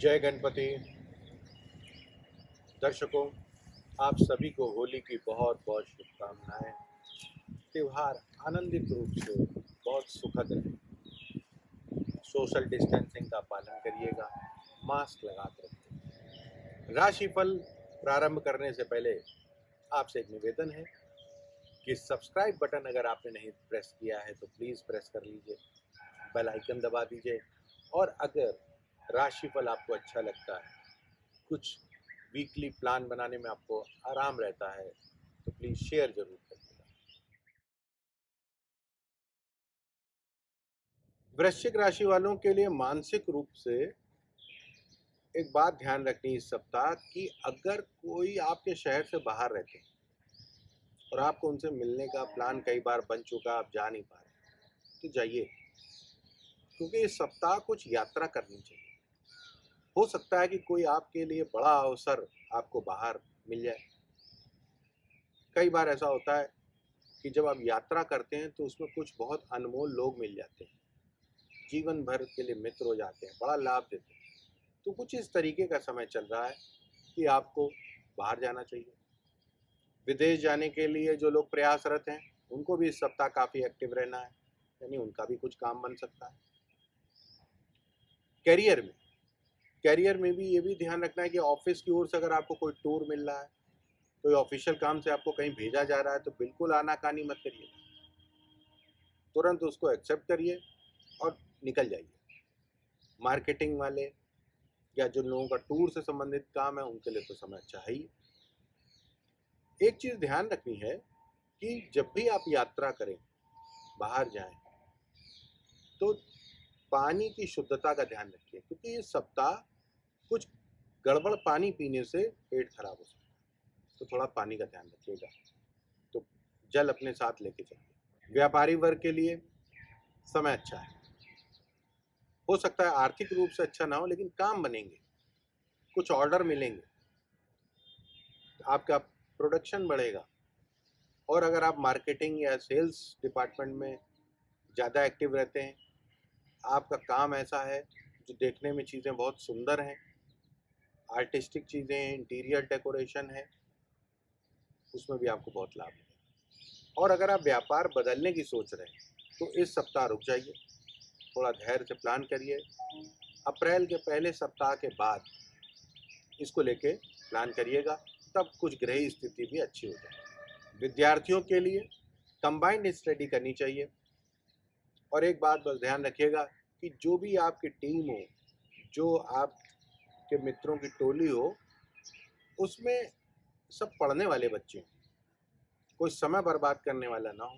जय गणपति। दर्शकों, आप सभी को होली की बहुत बहुत शुभकामनाएं। त्योहार आनंदित रूप से बहुत सुखद रहे। सोशल डिस्टेंसिंग का पालन करिएगा, मास्क लगाते रहिए। राशिफल प्रारंभ करने से पहले आपसे एक निवेदन है कि सब्सक्राइब बटन अगर आपने नहीं प्रेस किया है तो प्लीज़ प्रेस कर लीजिए, बेल आइकन दबा दीजिए। और अगर राशिफल आपको अच्छा लगता है, कुछ वीकली प्लान बनाने में आपको आराम रहता है, तो प्लीज़ शेयर जरूर करिएगा। वृश्चिक राशि वालों के लिए मानसिक रूप से एक बात ध्यान रखनी इस सप्ताह कि अगर कोई आपके शहर से बाहर रहते हैं और आपको उनसे मिलने का प्लान कई बार बन चुका, आप जा नहीं पा रहे, तो जाइए, क्योंकि इस सप्ताह कुछ यात्रा करनी चाहिए। हो सकता है कि कोई आपके लिए बड़ा अवसर आपको बाहर मिल जाए। कई बार ऐसा होता है कि जब आप यात्रा करते हैं तो उसमें कुछ बहुत अनमोल लोग मिल जाते हैं, जीवन भर के लिए मित्र हो जाते हैं, बड़ा लाभ देते हैं। तो कुछ इस तरीके का समय चल रहा है कि आपको बाहर जाना चाहिए। विदेश जाने के लिए जो लोग प्रयासरत हैं, उनको भी इस सप्ताह काफ़ी एक्टिव रहना है, यानी उनका भी कुछ काम बन सकता है। करियर में करियर में भी ये भी ध्यान रखना है कि ऑफिस की ओर से अगर आपको कोई टूर मिल रहा है, कोई ऑफिशियल काम से आपको कहीं भेजा जा रहा है, तो बिल्कुल आनाकानी मत करिए, तुरंत उसको एक्सेप्ट करिए और निकल जाइए। मार्केटिंग वाले या जिन लोगों का टूर से संबंधित काम है, उनके लिए तो समय अच्छा है ही। एक चीज़ ध्यान रखनी है कि जब भी आप यात्रा करें, बाहर जाएं, तो पानी की शुद्धता का ध्यान रखिए, क्योंकि इस सप्ताह कुछ गड़बड़ पानी पीने से पेट खराब हो सकता है। तो थोड़ा पानी का ध्यान रखिएगा, तो जल अपने साथ लेके चलिए। व्यापारी वर्ग के लिए समय अच्छा है। हो सकता है आर्थिक रूप से अच्छा ना हो, लेकिन काम बनेंगे, कुछ ऑर्डर मिलेंगे, आपका प्रोडक्शन बढ़ेगा। और अगर आप मार्केटिंग या सेल्स डिपार्टमेंट में ज़्यादा एक्टिव रहते हैं, आपका काम ऐसा है जो देखने में चीज़ें बहुत सुंदर हैं, आर्टिस्टिक चीज़ें हैं, इंटीरियर डेकोरेशन है, उसमें भी आपको बहुत लाभ मिलेगा। और अगर आप व्यापार बदलने की सोच रहे हैं, तो इस सप्ताह रुक जाइए, थोड़ा धैर्य से प्लान करिए। अप्रैल के पहले सप्ताह के बाद इसको लेके प्लान करिएगा, तब कुछ ग्रह स्थिति भी अच्छी हो जाएगी। विद्यार्थियों के लिए कंबाइंड स्टडी करनी चाहिए। और एक बात बस ध्यान रखिएगा कि जो भी आपकी टीम हो, जो आपके मित्रों की टोली हो, उसमें सब पढ़ने वाले बच्चे हों, कोई समय बर्बाद करने वाला ना हो,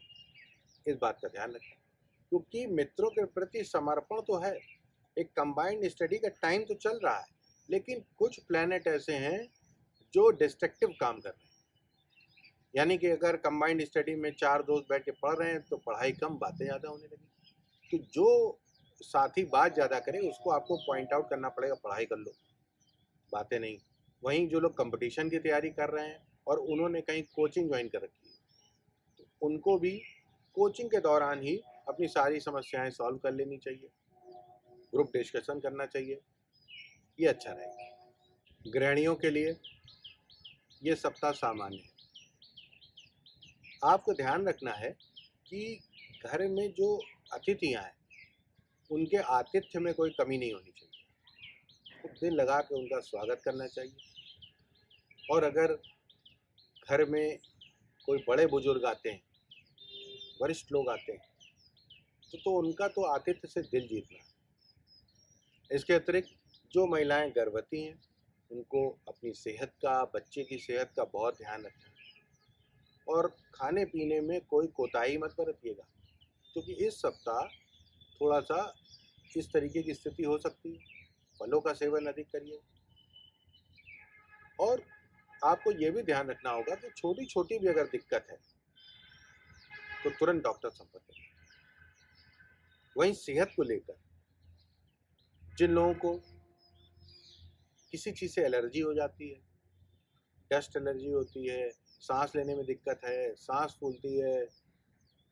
इस बात का ध्यान रखें। क्योंकि मित्रों के प्रति समर्पण तो है, एक कंबाइंड स्टडी का टाइम तो चल रहा है, लेकिन कुछ प्लैनेट ऐसे हैं जो डिस्ट्रक्टिव काम कर रहे हैं। यानी कि अगर कंबाइंड स्टडी में 4 दोस्त बैठ के पढ़ रहे हैं, तो पढ़ाई कम, बातें ज़्यादा होने लगी। तो जो साथी बात ज़्यादा करे, उसको आपको पॉइंट आउट करना पड़ेगा, पढ़ाई कर लो, बातें नहीं। वहीं जो लोग कंपटीशन की तैयारी कर रहे हैं और उन्होंने कहीं कोचिंग ज्वाइन कर रखी है, तो उनको भी कोचिंग के दौरान ही अपनी सारी समस्याएं सॉल्व कर लेनी चाहिए, ग्रुप डिस्कशन करना चाहिए, ये अच्छा रहेगा। गृहिणियों के लिए ये सप्ताह सामान्य है। आपको ध्यान रखना है कि घर में जो अतिथियां हैं, उनके आतिथ्य में कोई कमी नहीं होनी चाहिए, तो दिल लगा के उनका स्वागत करना चाहिए। और अगर घर में कोई बड़े बुजुर्ग आते हैं, वरिष्ठ लोग आते हैं, तो उनका तो आतिथ्य से दिल जीतना है। इसके अतिरिक्त जो महिलाएं गर्भवती हैं, उनको अपनी सेहत का, बच्चे की सेहत का बहुत ध्यान रखना है। और खाने पीने में कोई कोताही मत बरतिएगा, क्योंकि इस सप्ताह थोड़ा सा इस तरीके की स्थिति हो सकती है। फलों का सेवन अधिक करिए। और आपको ये भी ध्यान रखना होगा कि छोटी छोटी भी अगर दिक्कत है, तो तुरंत डॉक्टर संपर्क करें। वहीं सेहत को लेकर जिन लोगों को किसी चीज़ से एलर्जी हो जाती है, डस्ट एलर्जी होती है, सांस लेने में दिक्कत है, सांस फूलती है,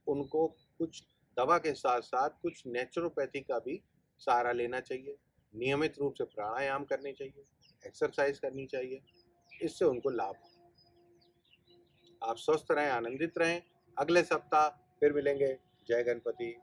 उनको कुछ दवा के साथ साथ कुछ नेचुरोपैथी का भी सहारा लेना चाहिए। नियमित रूप से प्राणायाम करनी चाहिए, एक्सरसाइज करनी चाहिए, इससे उनको लाभ हो। आप स्वस्थ रहें, आनंदित रहें। अगले सप्ताह फिर मिलेंगे। जय गणपति।